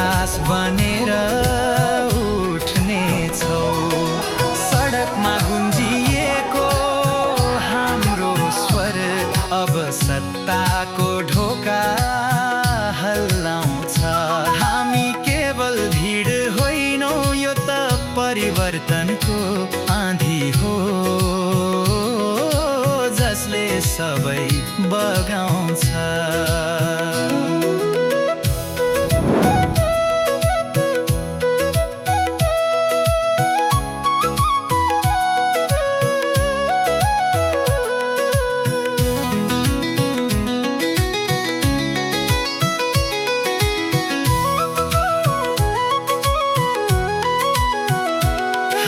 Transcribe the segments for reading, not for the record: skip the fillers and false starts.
इतिहास बनेर उठ्ने छौ। सडकमा गुन्जिएको हाम्रो स्वर अब सत्ताको ढोका हल्लाउँछ। हामी केवल भिड होइनौ, यो त परिवर्तनको आँधी हो जसले सबै बगाउँछ।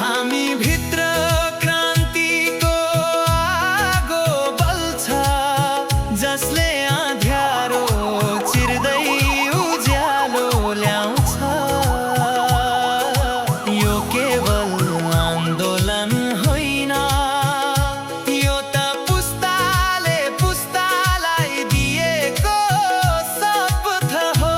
हामी भित्र क्रान्तिको आगो बल्छ, जसले अँध्यारो चिर्दै उज्यालो ल्याउँछ। यो केवल आन्दोलन होइन, यो त पुस्ताले पुस्तालाई दिएको शपथ हो।